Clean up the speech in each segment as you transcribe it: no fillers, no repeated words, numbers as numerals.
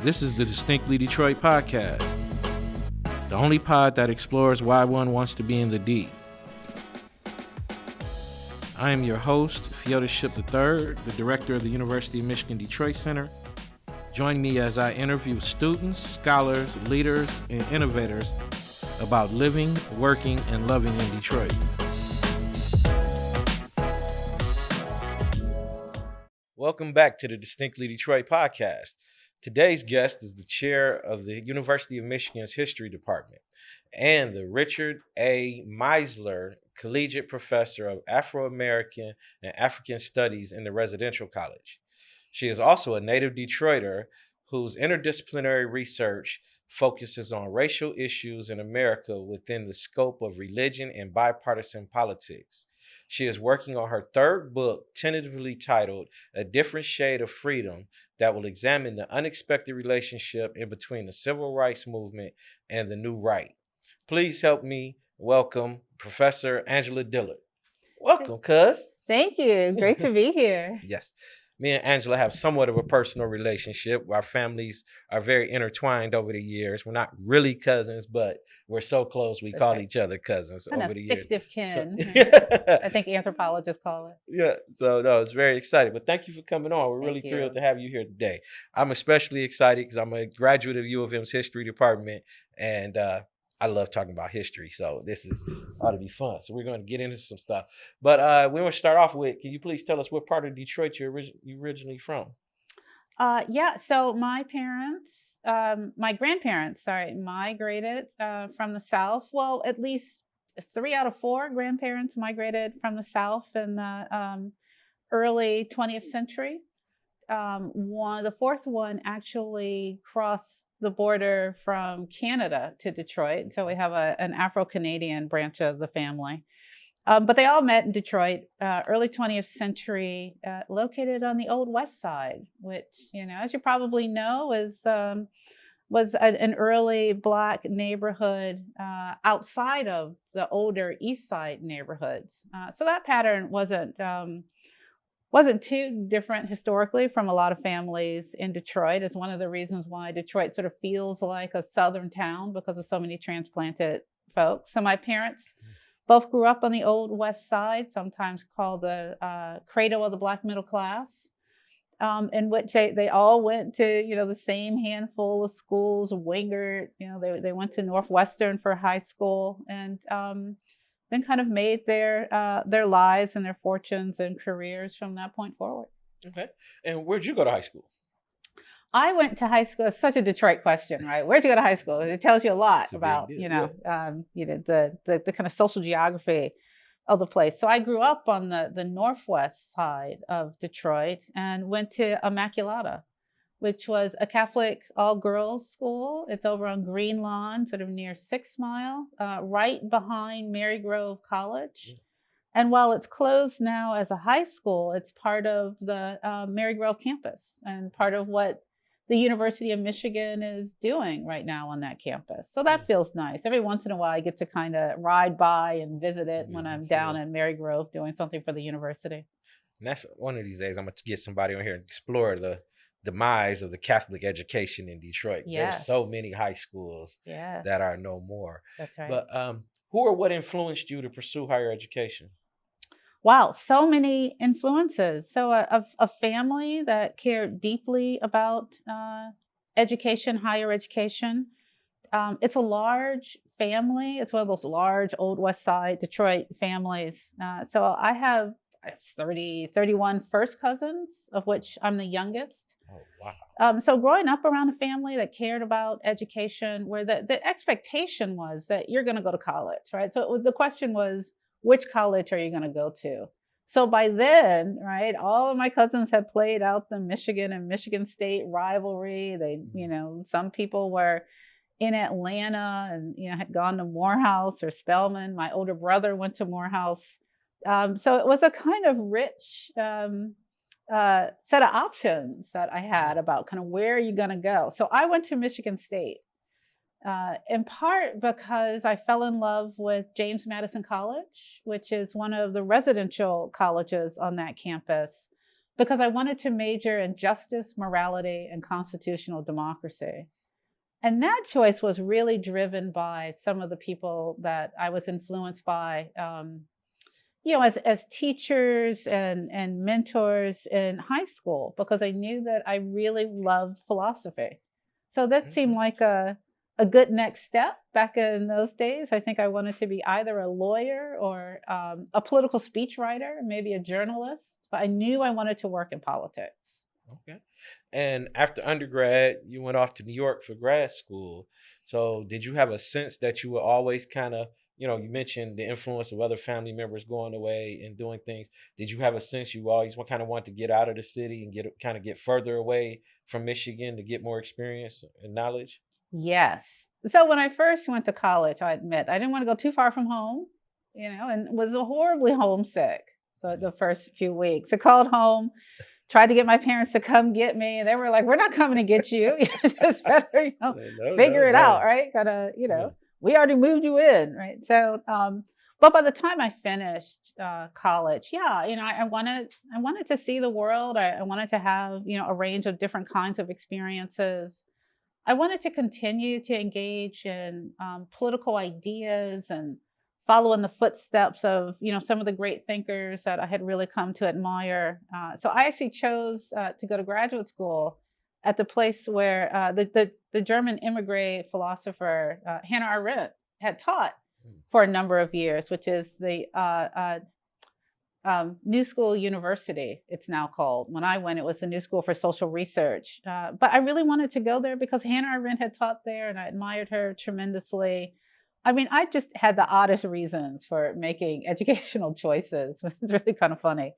This is the Distinctly Detroit podcast, the only pod that explores why one wants to be in the D. I am your host, Fyodor III, the director of the University of Michigan Detroit Center. Join me as I interview students, scholars, leaders, and innovators about living, working, and loving in Detroit. Welcome back to the Distinctly Detroit podcast. Today's guest is the chair of the University of Michigan's History Department and the Richard A. Meisler Collegiate Professor of Afro-American and African Studies in the Residential College. She is also a native Detroiter whose interdisciplinary research focuses on racial issues in America within the scope of religion and bipartisan politics. She is working on her third book, tentatively titled A Different Shade of Freedom, that will examine the unexpected relationship in between the civil rights movement and the new right. Please help me welcome Professor Angela Dillard. Welcome, cuz. Thank you. Great to be here. Yes. Me and Angela have somewhat of a personal relationship. Our families are very intertwined over the years. We're not really cousins, but we're so close we call each other cousins over the years. Fictive kin. So, I think anthropologists call it. Yeah. So no, it's very exciting. But thank you for coming on. We're really thrilled to have you here today. I'm especially excited because I'm a graduate of U of M's history department, and I love talking about history, so this ought to be fun. So we're going to get into some stuff. But we want to start off with, can you please tell us what part of Detroit you're originally from? So my grandparents, migrated from the South. Well, at least 3 out of 4 grandparents migrated from the South in the early 20th century. The fourth one actually crossed the border from Canada to Detroit. So we have an Afro-Canadian branch of the family. But they all met in Detroit, early 20th century, located on the Old West Side, which, as you probably know, was an early Black neighborhood outside of the older East Side neighborhoods. So that pattern wasn't too different historically from a lot of families in Detroit. It's one of the reasons why Detroit sort of feels like a Southern town, because of so many transplanted folks. So my parents both grew up on the Old West Side, sometimes called the cradle of the Black middle class, in which they all went to, the same handful of schools. Wingard, they went to Northwestern for high school, and then kind of made their lives and their fortunes and careers from that point forward. Okay. And where'd you go to high school? I went to high school. It's such a Detroit question, right? Where'd you go to high school? It tells you a lot about, the kind of social geography of the place. So I grew up on the northwest side of Detroit and went to Immaculata, which was a Catholic all-girls school. It's over on Green Lawn, sort of near 6 Mile, right behind Marygrove College. Mm. And while it's closed now as a high school, it's part of the Marygrove campus and part of what the University of Michigan is doing right now on that campus. So that feels nice. Every once in a while, I get to kind of ride by and visit it when I'm down in Marygrove doing something for the university. And that's one of these days, I'm going to get somebody on here and explore the demise of the Catholic education in Detroit. Yes. There's so many high schools that are no more. That's right. But who or what influenced you to pursue higher education? Wow, so many influences. So a family that cared deeply about education, higher education. It's a large family. It's one of those large Old West Side Detroit families. So I have 31 first cousins, of which I'm the youngest. Oh, wow. So growing up around a family that cared about education, where the expectation was that you're going to go to college, right? So the question was, which college are you going to go to? So by then, right, all of my cousins had played out the Michigan and Michigan State rivalry. They, some people were in Atlanta and, had gone to Morehouse or Spelman. My older brother went to Morehouse. So it was a kind of rich set of options that I had about kind of where are you going to go. So I went to Michigan State. In part because I fell in love with James Madison College, which is one of the residential colleges on that campus. because I wanted to major in justice, morality, and constitutional democracy. And that choice was really driven by some of the people that I was influenced by, as teachers and mentors in high school, because I knew that I really loved philosophy. So that seemed Mhm. like a good next step back in those days. I think I wanted to be either a lawyer or a political speechwriter, maybe a journalist, but I knew I wanted to work in politics. Okay. And after undergrad, you went off to New York for grad school. So did you have a sense that you were always kind of, you mentioned the influence of other family members going away and doing things. Did you have a sense you always kind of want to get out of the city and get further away from Michigan to get more experience and knowledge? Yes. So when I first went to college, I admit I didn't want to go too far from home, and was horribly homesick the first few weeks. I called home, tried to get my parents to come get me, and they were like, "We're not coming to get you. You just better, No, no, figure it out, no. right? Gotta, Yeah. we already moved you in, right?" So, but by the time I finished college, yeah, I wanted to see the world. I wanted to have, a range of different kinds of experiences. I wanted to continue to engage in political ideas and follow in the footsteps of some of the great thinkers that I had really come to admire. So I actually chose to go to graduate school at the place where the German immigrant philosopher Hannah Arendt had taught Mm. for a number of years, which is the New School University, it's now called. When I went, it was the New School for Social Research. But I really wanted to go there because Hannah Arendt had taught there and I admired her tremendously. I mean, I just had the oddest reasons for making educational choices. It's really kind of funny.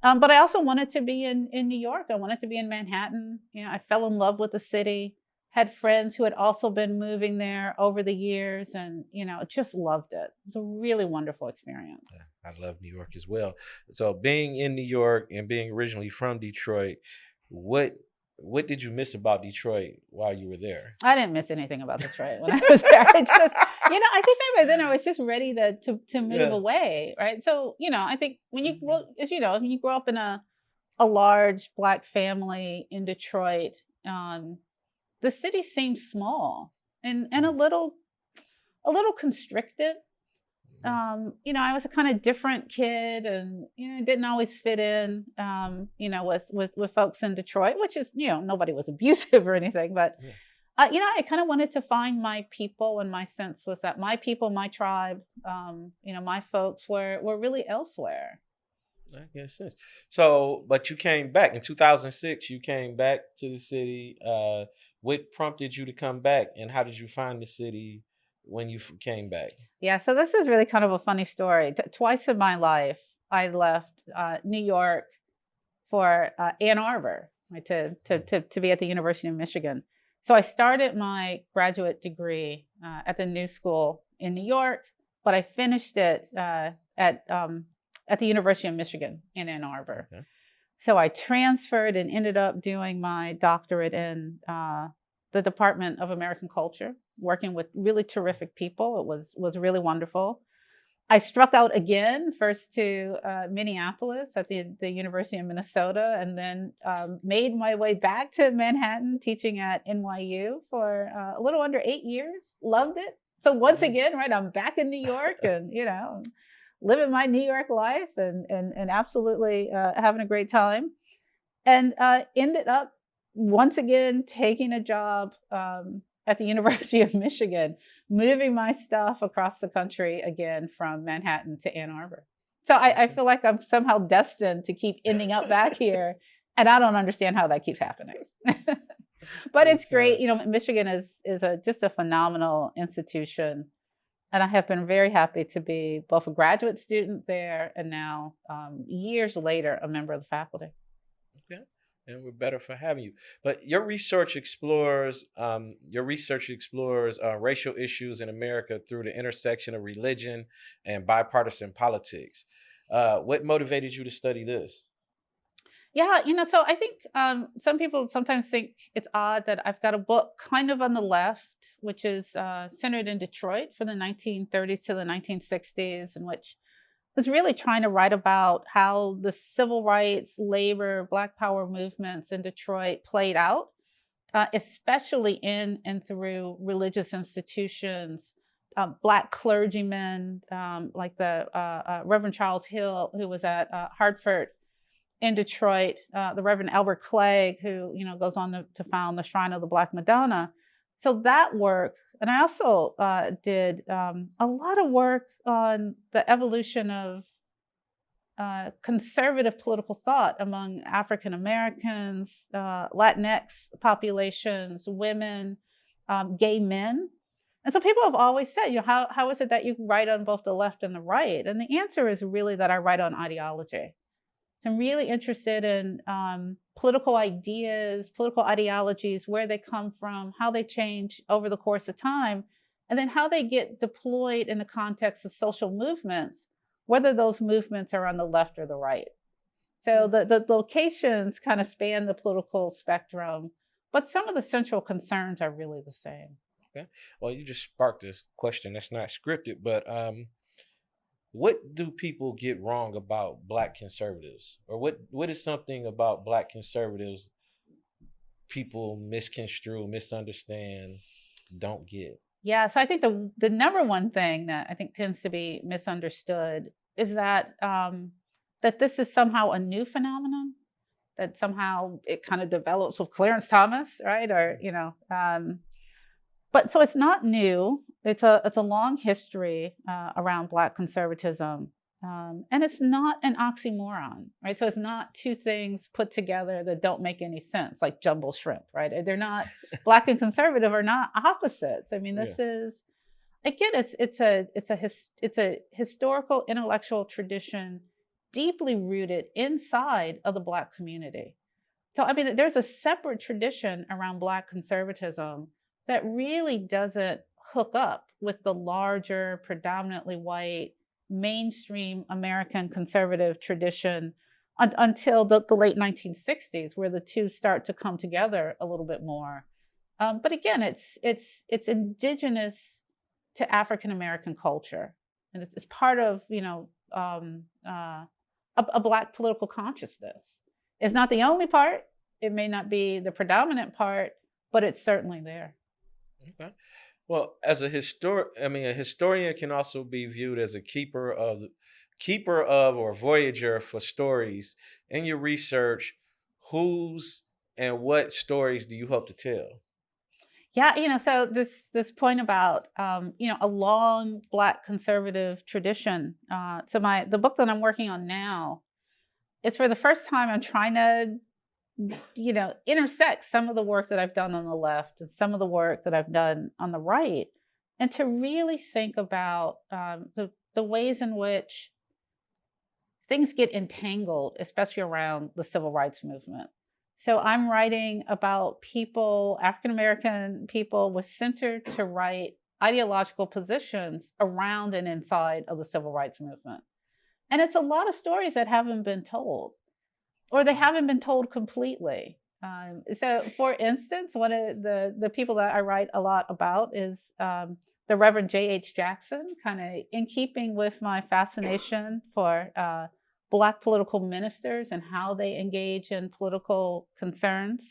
But I also wanted to be in New York. I wanted to be in Manhattan. I fell in love with the city, had friends who had also been moving there over the years, and just loved it. It was a really wonderful experience. Yeah, I love New York as well. So being in New York and being originally from Detroit, what what did you miss about Detroit while you were there? I didn't miss anything about Detroit when I was there. I think by then I was just ready to move Yeah. away, right? So, I think when you Mhm. well, as when you grow up in a large Black family in Detroit, the city seems small and Mhm. a little constricted. Mhm. I was a kind of different kid and didn't always fit in with folks in Detroit, which is, nobody was abusive or anything, but Yeah, I kind of wanted to find my people, and my sense was that my people, my tribe, my folks were really elsewhere. that makes sense. So, but you came back in 2006. You came back to the city. What prompted you to come back, and how did you find the city when you came back? Yeah, so this is really kind of a funny story. Twice in my life, I left New York for Ann Arbor, right, to be at the University of Michigan. So I started my graduate degree at the New School in New York, but I finished it at the University of Michigan in Ann Arbor. Okay. So I transferred and ended up doing my doctorate in the Department of American Culture, working with really terrific people. It was really wonderful. I struck out again, first to Minneapolis at the University of Minnesota, and then made my way back to Manhattan, teaching at NYU for a little under 8 years. Loved it. So once Mhm. again, right, I'm back in New York, and living my New York life, and absolutely having a great time. And ended up once again taking a job at the University of Michigan, moving my stuff across the country again from Manhattan to Ann Arbor. So I Okay. feel like I'm somehow destined to keep ending up back here, and I don't understand how that keeps happening. But Good it's great. time. Michigan is just a phenomenal institution, and I have been very happy to be both a graduate student there and now, years later, a member of the faculty. Okay. And we're better for having you. But your research explores racial issues in America through the intersection of religion and bipartisan politics. What motivated you to study this? Yeah, so I think some people sometimes think it's odd that I've got a book kind of on the left, which is centered in Detroit from the 1930s to the 1960s, in which was really trying to write about how the civil rights, labor, Black Power movements in Detroit played out, especially in and through religious institutions, Black clergymen like the Reverend Charles Hill, who was at Hartford in Detroit, the Reverend Albert Clegg, who goes on to found the Shrine of the Black Madonna. So that work, and I also did a lot of work on the evolution of conservative political thought among African Americans, Latinx populations, women, gay men. And so people have always said, how is it that you write on both the left and the right? And the answer is really that I write on ideology. So I'm really interested in political ideas, political ideologies, where they come from, how they change over the course of time, and then how they get deployed in the context of social movements, whether those movements are on the left or the right. So the locations kind of span the political spectrum, but some of the central concerns are really the same. Okay. Well, you just sparked this question that's not scripted, but what do people get wrong about Black conservatives? Or what is something about Black conservatives people misconstrue, misunderstand, don't get? Yeah, so I think the number one thing that I think tends to be misunderstood is that that this is somehow a new phenomenon, that somehow it kind of develops with Clarence Thomas, right? Or but so it's not new. It's a long history around Black conservatism, and it's not an oxymoron, right? So it's not two things put together that don't make any sense, like jumbo shrimp, right? They're not Black and conservative are not opposites. I mean, this is again, it's a historical intellectual tradition deeply rooted inside of the Black community. So I mean, there's a separate tradition around Black conservatism that really doesn't hook up with the larger, predominantly white, mainstream American conservative tradition until the late 1960s, where the two start to come together a little bit more. But again, it's indigenous to African American culture, and it's part of a Black political consciousness. It's not the only part. It may not be the predominant part, but it's certainly there. Okay. Well, as a historian can also be viewed as a keeper of or voyager for stories. In your research, whose and what stories do you hope to tell? Yeah, so this point about a long Black conservative tradition. So the book that I'm working on now, it's for the first time I'm trying to intersect some of the work that I've done on the left and some of the work that I've done on the right, and to really think about the ways in which things get entangled, especially around the civil rights movement. So I'm writing about people, African American people, with center to right ideological positions around and inside of the civil rights movement. And it's a lot of stories that haven't been told, or they haven't been told completely. So, for instance, one of the people that I write a lot about is the Reverend J.H. Jackson, kind of in keeping with my fascination for Black political ministers and how they engage in political concerns.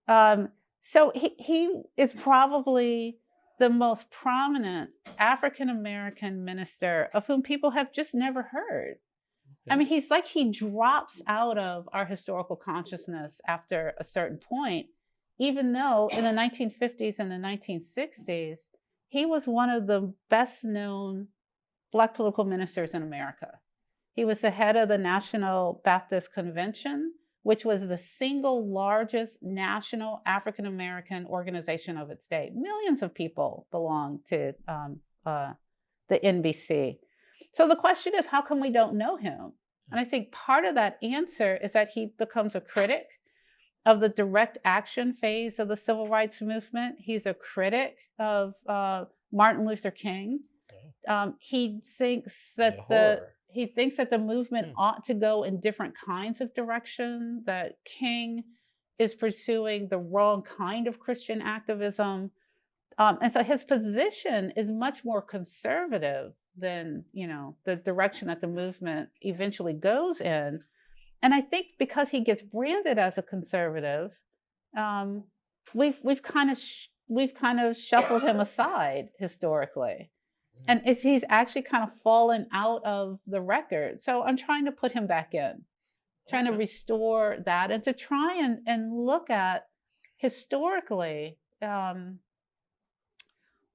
So he is probably the most prominent African American minister of whom people have just never heard. I mean, he drops out of our historical consciousness after a certain point, even though in the 1950s and the 1960s, he was one of the best known Black political ministers in America. He was the head of the National Baptist Convention, which was the single largest national African American organization of its day. Millions of people belong to the NBC. So the question is, how come we don't know him? And I think part of that answer is that he becomes a critic of the direct action phase of the civil rights movement. He's a critic of Martin Luther King. He thinks that the movement ought to go in different kinds of direction, that King is pursuing the wrong kind of Christian activism. And so his position is much more conservative than, the direction that the movement eventually goes in. And I think because he gets branded as a conservative, um, we've kind of shuffled him aside historically, and he's actually kind of fallen out of the record. So I'm trying to put him back in, trying to restore that, and to try and look at historically,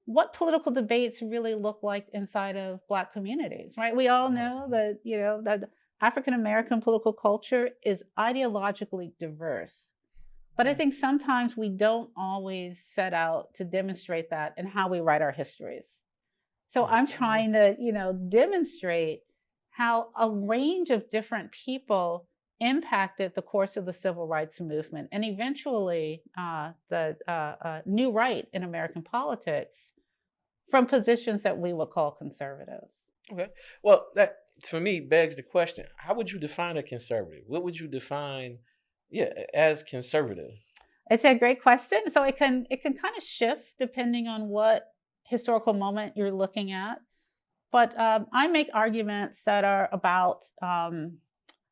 what political debates really look like inside of Black communities, right? We all know that, that African American political culture is ideologically diverse. But I think sometimes we don't always set out to demonstrate that in how we write our histories. So I'm trying to, demonstrate how a range of different people impacted the course of the civil rights movement and eventually the new right in American politics from positions that we would call conservative. Okay. Well, that for me begs the question: how would you define a conservative? What would you define, as conservative? It's a great question. So it can kind of shift depending on what historical moment you're looking at. But I make arguments that are about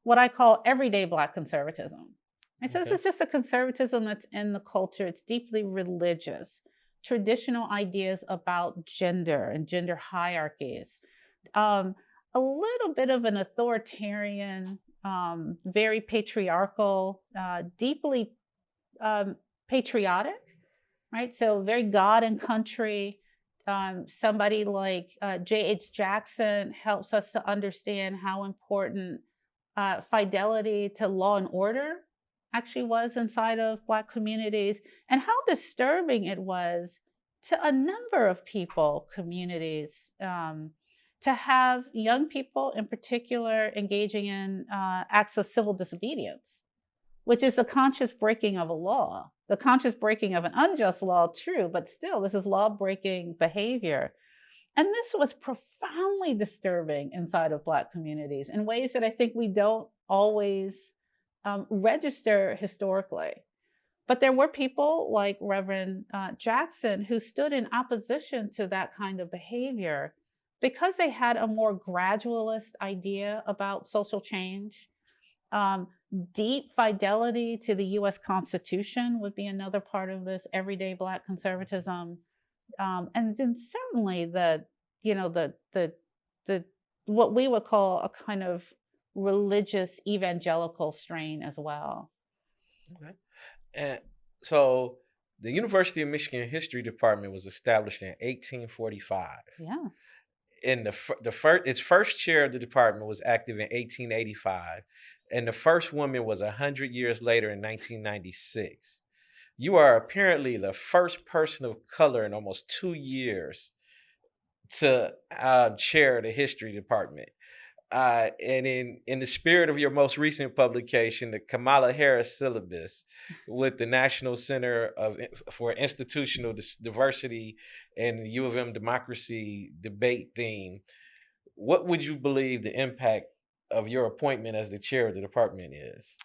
what I call everyday Black conservatism. And so this is just a conservatism that's in the culture. It's deeply religious, traditional ideas about gender and gender hierarchies, a little bit of an authoritarian, very patriarchal, deeply patriotic, right? So very God and country. Somebody like J.H. Jackson helps us to understand how important fidelity to law and order actually was inside of Black communities, and how disturbing it was to a number of people, communities, to have young people in particular engaging in acts of civil disobedience, which is a conscious breaking of a law, the conscious breaking of an unjust law, true, but still, this is law-breaking behavior. And this was profoundly disturbing inside of Black communities in ways that I think we don't always register historically. But there were people like Reverend Jackson who stood in opposition to that kind of behavior because they had a more gradualist idea about social change. Deep fidelity to the US Constitution would be another part of this everyday Black conservatism. And then certainly the what we would call a kind of religious evangelical strain as well. Okay. And so the University of Michigan History Department was established in 1845. Yeah. And its first chair of the department was active in 1885, and the first woman was 100 years later in 1996. You are apparently the first person of color in almost 2 years to chair the history department. And in the spirit of your most recent publication, the Kamala Harris syllabus, with the National Center for Institutional Diversity and the U of M Democracy debate theme, what would you believe the impact of your appointment as the chair of the department is?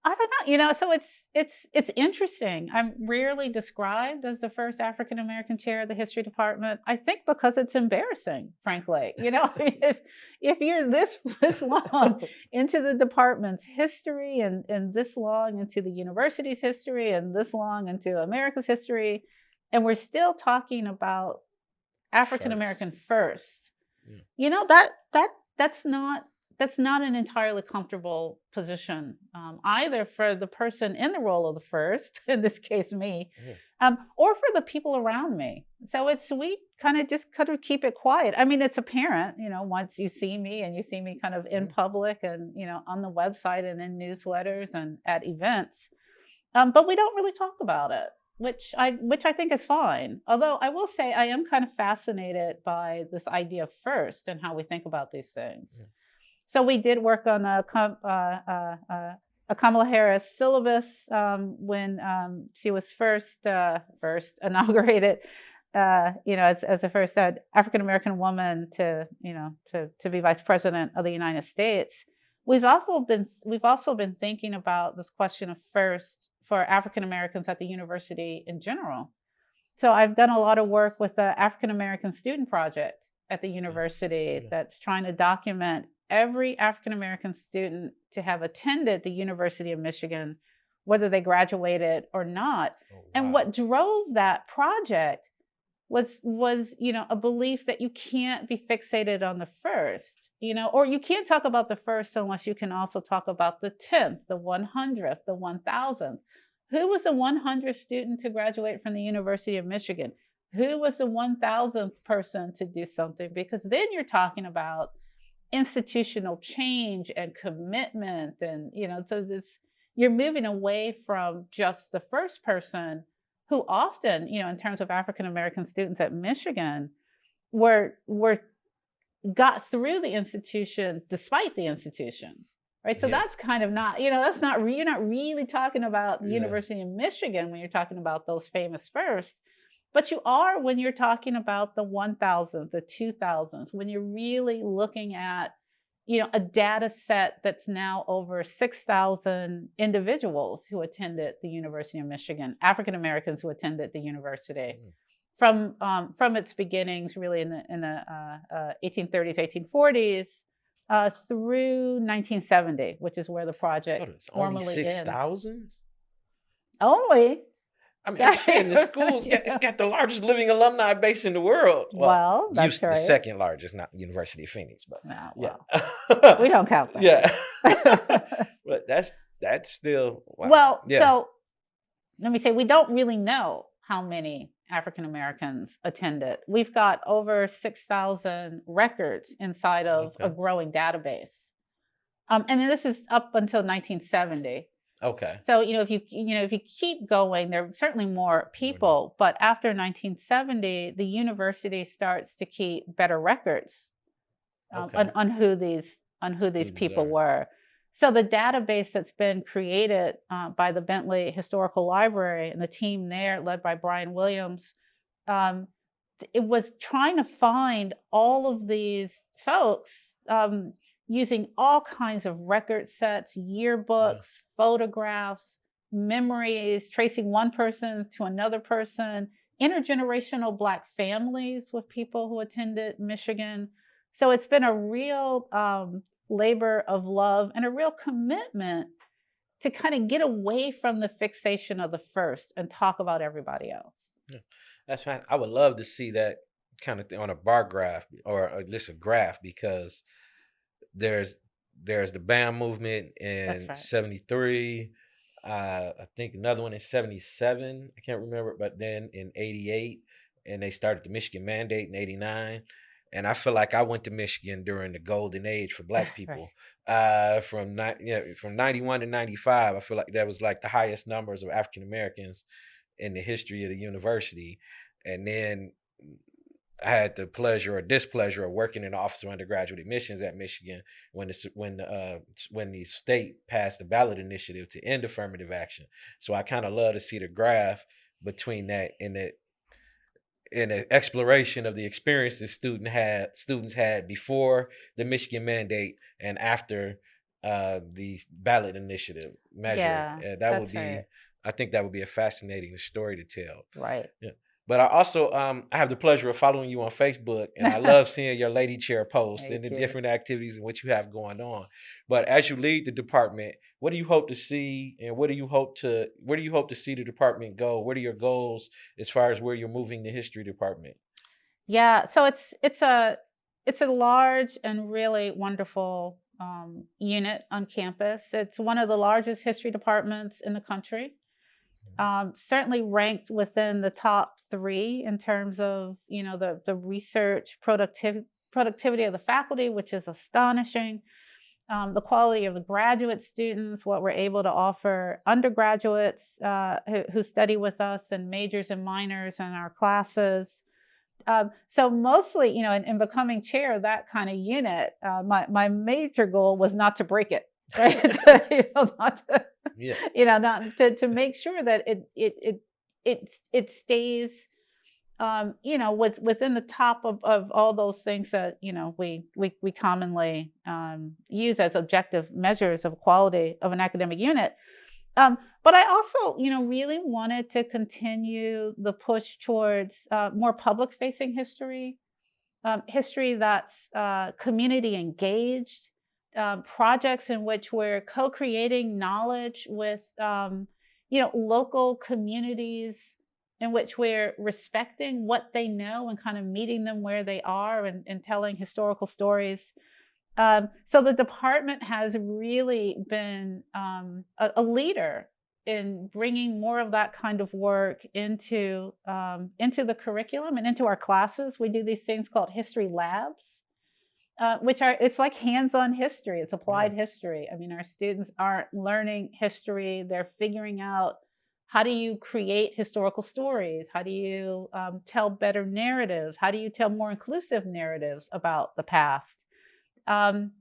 I don't know. So it's interesting. I'm rarely described as the first African American chair of the history department. I think because it's embarrassing, frankly. If you're this long into the department's history and this long into the university's history and this long into America's history, and we're still talking about African American first, that's not an entirely comfortable position, either for the person in the role of the first, in this case me, or for the people around me. So we kind of keep it quiet. I mean, it's apparent, once you see me and you see me kind of in public and, on the website and in newsletters and at events, but we don't really talk about it, which I think is fine. Although I will say I am kind of fascinated by this idea of first and how we think about these things. Yeah. So we did work on a Kamala Harris syllabus when she was first inaugurated, as the first African American woman to be vice president of the United States. We've also been thinking about this question of first for African Americans at the university in general. So I've done a lot of work with the African American Student Project at the university that's trying to document every African-American student to have attended the University of Michigan, whether they graduated or not. Oh, wow. And what drove that project was a belief that you can't be fixated on the first, or you can't talk about the first unless you can also talk about the 10th, the 100th, the 1000th. Who was the 100th student to graduate from the University of Michigan? Who was the 1000th person to do something? Because then you're talking about institutional change and commitment, and so you're moving away from just the first person, who often, in terms of African American students at Michigan, were got through the institution despite the institution, right? So that's kind of not, that's not you're not really talking about the University of Michigan when you're talking about those famous first, but you are when you're talking about the 1000s, the 2000s, when you're really looking at a data set that's now over 6,000 individuals who attended the University of Michigan, African Americans who attended the university from its beginnings, really in the 1830s, 1840s, through 1970, which is where the project formally ends. 6,000? Only. I mean, I'm saying the school's it's got the largest living alumni base in the world. Well, that's used to the second largest, not University of Phoenix, but we don't count that. Yeah, but that's still wow. Well. So let me say, we don't really know how many African Americans attended. We've got over 6,000 records inside of a growing database, and then this is up until 1970. Okay. So if you keep going, there are certainly more people, but after 1970, the university starts to keep better records on who these people were. So the database that's been created by the Bentley Historical Library and the team there, led by Brian Williams, it was trying to find all of these folks using all kinds of record sets, yearbooks, photographs, memories, tracing one person to another person, intergenerational Black families with people who attended Michigan. So it's been a real labor of love and a real commitment to kind of get away from the fixation of the first and talk about everybody else. Yeah, that's fine. I would love to see that kind of thing on a bar graph or at least a graph, because there's the BAM movement in 73. I think another one in 77. I can't remember, but then in 88, and they started the Michigan Mandate in 89. And I feel like I went to Michigan during the golden age for Black people. From 91 to 95, I feel like that was like the highest numbers of African Americans in the history of the university. And then I had the pleasure or displeasure of working in the Office of Undergraduate Admissions at Michigan when the state passed the ballot initiative to end affirmative action. So I kind of love to see the graph between that and the exploration of the experiences students had before the Michigan Mandate and after the ballot initiative measure. I think that would be a fascinating story to tell. Right. Yeah. But I also I have the pleasure of following you on Facebook, and I love seeing your Lady Chair posts and the different activities and what you have going on. But as you lead the department, what do you hope to see, and where do you hope to see the department go? What are your goals as far as where you're moving the history department? Yeah, so it's a large and really wonderful unit on campus. It's one of the largest history departments in the country. Certainly ranked within the top 3 in terms of the research productivity of the faculty, which is astonishing. The quality of the graduate students, what we're able to offer undergraduates who study with us, and majors and minors in our classes. So mostly, in becoming chair of that kind of unit, my major goal was not to break it. Right, not to make sure that it stays, within the top of all those things that we commonly use as objective measures of quality of an academic unit. But I also, really wanted to continue the push towards more public-facing history. history that's community engaged, projects in which we're co-creating knowledge with local communities, in which we're respecting what they know and kind of meeting them where they are, and telling historical stories. So the department has really been a leader in bringing more of that kind of work into the curriculum and into our classes. We do these things called history labs, which are, it's like hands-on history. It's applied history. I mean, our students aren't learning history; they're figuring out, how do you create historical stories? How do you tell better narratives? How do you tell more inclusive narratives about the past? Um,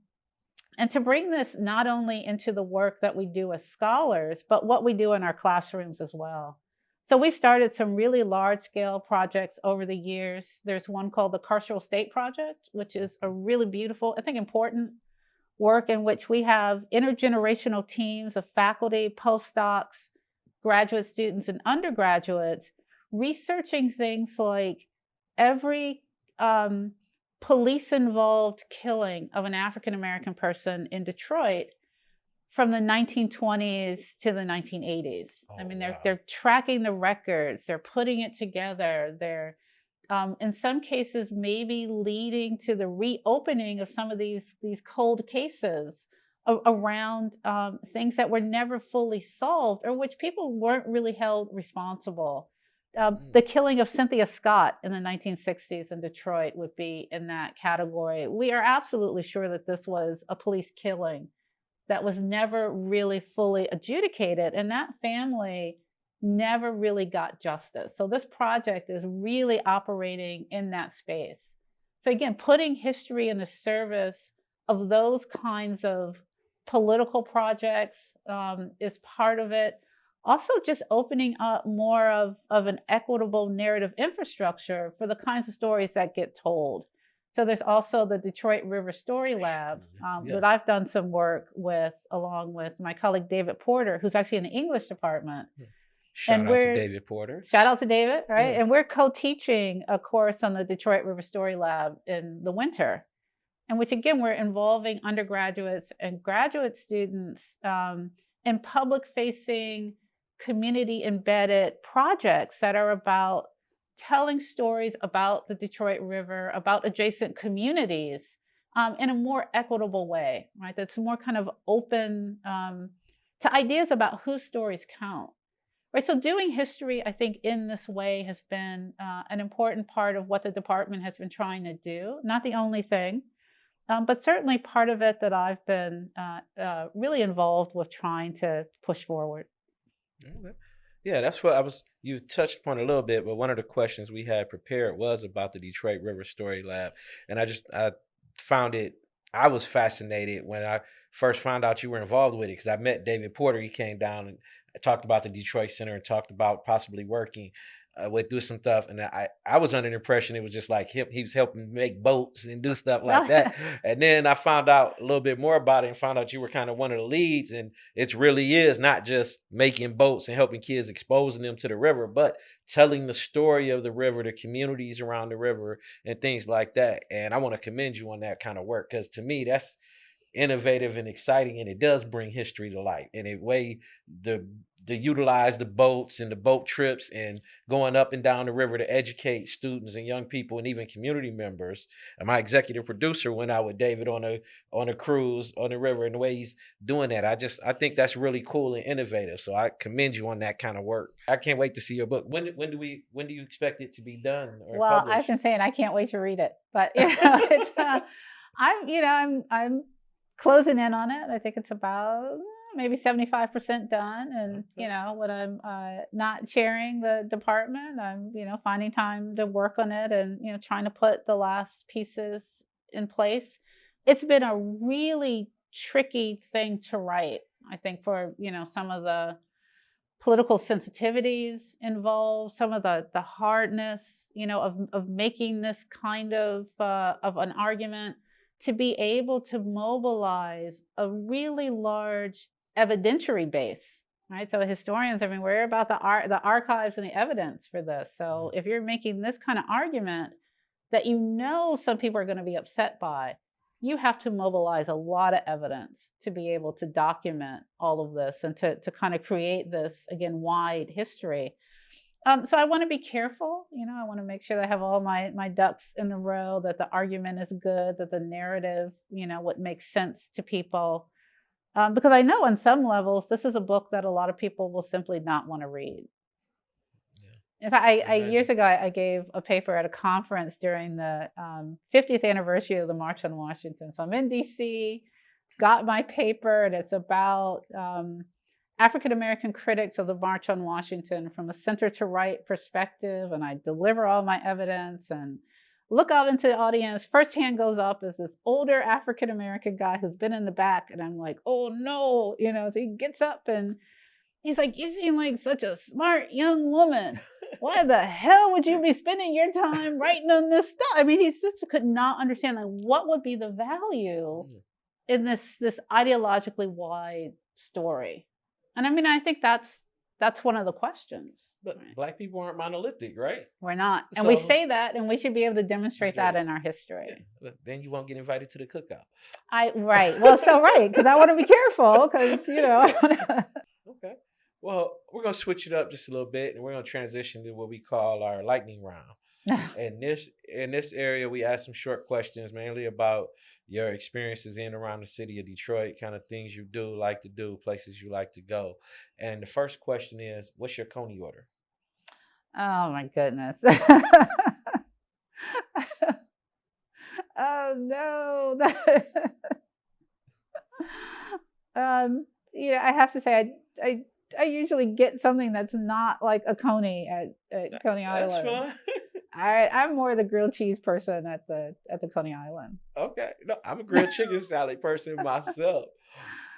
and to bring this not only into the work that we do as scholars, but what we do in our classrooms as well. So we started some really large scale projects over the years. There's one called the Carceral State Project, which is a really beautiful, I think important work, in which we have intergenerational teams of faculty, postdocs, graduate students, and undergraduates researching things like every police involved killing of an African American person in Detroit from the 1920s to the 1980s. I mean, they're tracking the records, they're putting it together, they're in some cases maybe leading to the reopening of some of these cold cases around things that were never fully solved, or which people weren't really held responsible. The killing of Cynthia Scott in the 1960s in Detroit would be in that category. We are absolutely sure that this was a police killing that was never really fully adjudicated, and that family never really got justice. So this project is really operating in that space. So again, putting history in the service of those kinds of political projects is part of it. Also, just opening up more of an equitable narrative infrastructure for the kinds of stories that get told. So there's also the Detroit River Story Lab that I've done some work with, along with my colleague David Porter, who's actually in the English department. Shout out to David Porter. Shout out to David, right? And we're co-teaching a course on the Detroit River Story Lab in the winter, in which, again, we're involving undergraduates and graduate students in public-facing, community-embedded projects that are about telling stories about the Detroit River, about adjacent communities, in a more equitable way, right? That's more kind of open to ideas about whose stories count, right? So doing history, I think, in this way has been an important part of what the department has been trying to do. Not the only thing, but certainly part of it that I've been really involved with trying to push forward. Okay. Yeah, that's what you touched upon a little bit, but one of the questions we had prepared was about the Detroit River Story Lab. And I found I was fascinated when I first found out you were involved with it, because I met David Porter. He came down and talked about the Detroit Center and talked about possibly working do some stuff, and I was under the impression it was just like he was helping make boats and do stuff like that. And then I found out a little bit more about it and found out you were kind of one of the leads, and it really is not just making boats and helping kids, exposing them to the river, but telling the story of the river, the communities around the river, and things like that. And I want to commend you on that kind of work, because to me that's innovative and exciting, and it does bring history to light in a way. The utilize the boats and the boat trips and going up and down the river to educate students and young people and even community members. And my executive producer went out with David on a cruise on the river, and the way he's doing that, I think that's really cool and innovative. So I commend you on that kind of work. I can't wait to see your book. When do you expect it to be done or well published? I've been saying I can't wait to read it, but it's I'm closing in on it. I think it's about maybe 75% done. And, when I'm not chairing the department, I'm, finding time to work on it and, trying to put the last pieces in place. It's been a really tricky thing to write, I think, for, some of the political sensitivities involved, some of the hardness, of making this kind of an argument, to be able to mobilize a really large evidentiary base, right? So historians, we're about the archives and the evidence for this. So if you're making this kind of argument, that some people are going to be upset by, you have to mobilize a lot of evidence to be able to document all of this and to kind of create this, again, wide history. So I want to be careful. I want to make sure that I have all my ducks in a row, that the argument is good, that the narrative, what makes sense to people. Because I know on some levels, this is a book that a lot of people will simply not want to read. In fact, I years ago, I gave a paper at a conference during the 50th anniversary of the March on Washington. So I'm in DC, got my paper, and it's about African-American critics of the March on Washington from a center to right perspective. And I deliver all my evidence and look out into the audience. First hand goes up is this older African-American guy who's been in the back. And I'm like, oh no, so he gets up and he's like, you seem like such a smart young woman. Why the hell would you be spending your time writing on this stuff? I mean, he just could not understand what would be the value in this ideologically wide story. And I mean, I think that's one of the questions. But Black people aren't monolithic, right? We're not. And we say that, and we should be able to demonstrate that in our history. Yeah. Then you won't get invited to the cookout. Right. Well, because I want to be careful, because, I want to... Okay. Well, we're going to switch it up just a little bit, and we're going to transition to what we call our lightning round. In this area, we ask some short questions, mainly about your experiences in and around the city of Detroit, kind of things you like to do, places you like to go. And the first question is, what's your Coney order? Oh, my goodness. Oh, no. I have to say, I usually get something that's not like a Coney at Coney Island. That's fine. I'm more the grilled cheese person at the Coney Island. Okay. No, I'm a grilled chicken salad person myself.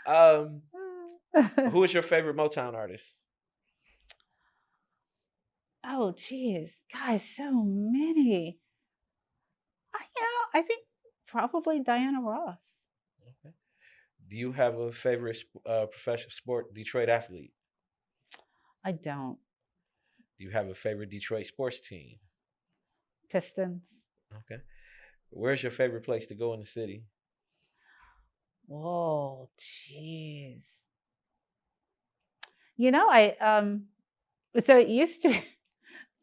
Who is your favorite Motown artist? Oh, geez. Guys, so many. I think probably Diana Ross. Okay. Do you have a favorite professional sport Detroit athlete? I don't. Do you have a favorite Detroit sports team? Pistons. Okay. Where's your favorite place to go in the city? Whoa, jeez. So it used to be,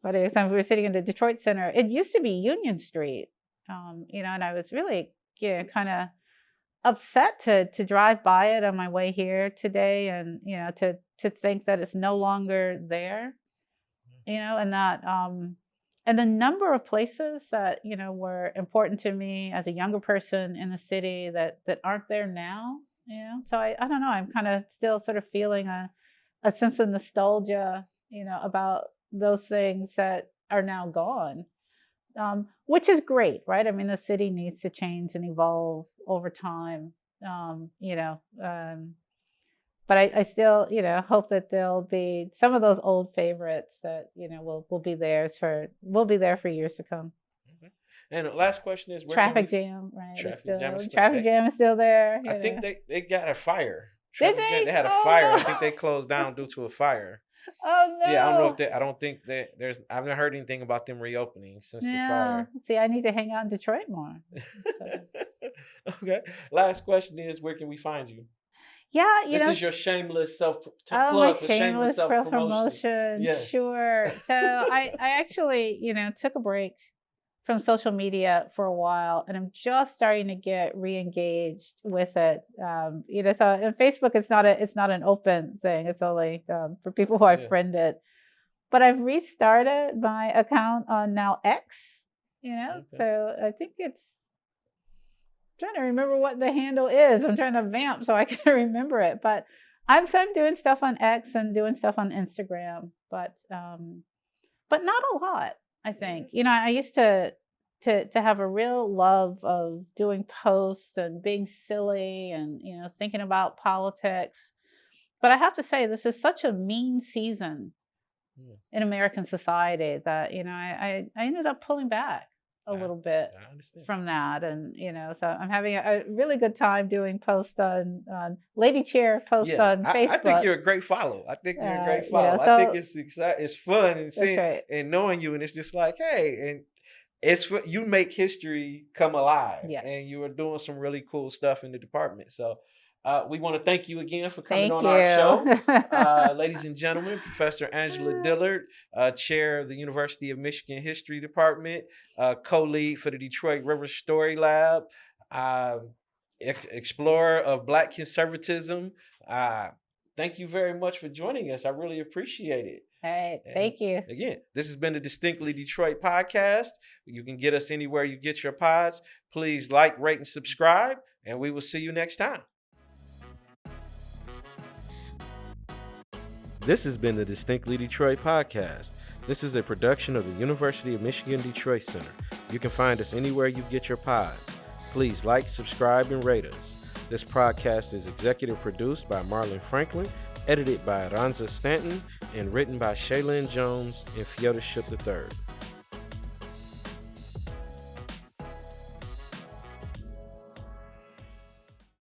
by the time we were sitting in the Detroit Center, it used to be Union Street. And I was really, kind of upset to drive by it on my way here today, and to think that it's no longer there. And that and the number of places that were important to me as a younger person in the city that aren't there now. So I don't know. I'm kind of still sort of feeling a sense of nostalgia, about those things that are now gone, which is great, right? I mean, the city needs to change and evolve over time, but I still, hope that there'll be some of those old favorites that, will be there for years to come. Okay. And the last question is, Traffic Jam, right? Traffic Jam is still there. I think they got a fire. Did they? They had a fire. No. I think they closed down due to a fire. Oh no! Yeah, I don't think that I haven't heard anything about them reopening since the fire. See, I need to hang out in Detroit more. Okay. Last question is, where can we find you? Yeah, this is your shameless self-plug. My shameless self-promotion. Yes. Sure. So I actually, took a break from social media for a while, and I'm just starting to get re-engaged with it. So on Facebook, it's not an open thing. It's only for people who I've friended. But I've restarted my account on now X. Okay. So I think it's. Trying to remember what the handle is. I'm trying to vamp so I can remember it. But I'm doing stuff on X and doing stuff on Instagram, but not a lot. I think I used to have a real love of doing posts and being silly and thinking about politics. But I have to say, this is such a mean season in American society that I ended up pulling back a little bit from that, and so I'm having a really good time doing posts on Lady Chair posts on Facebook. I think you're a great follow. I think I think it's fun and seeing and knowing you, and it's just like, hey, and you make history come alive, Yes. and you are doing some really cool stuff in the department. So we want to thank you again for coming Thank on our show. you. Ladies and gentlemen, Professor Angela Dillard, chair of the University of Michigan History Department, co-lead for the Detroit River Story Lab, explorer of Black conservatism. Thank you very much for joining us. I really appreciate it. All right, thank you. Again, this has been the Distinctly Detroit podcast. You can get us anywhere you get your pods. Please like, rate, and subscribe, and we will see you next time. This has been the Distinctly Detroit podcast. This is a production of the University of Michigan Detroit Center. You can find us anywhere you get your pods. Please like, subscribe, and rate us. This podcast is executive produced by Marlon Franklin, edited by Aranza Stanton, and written by Shaylin Jones and Fyodor Ship III.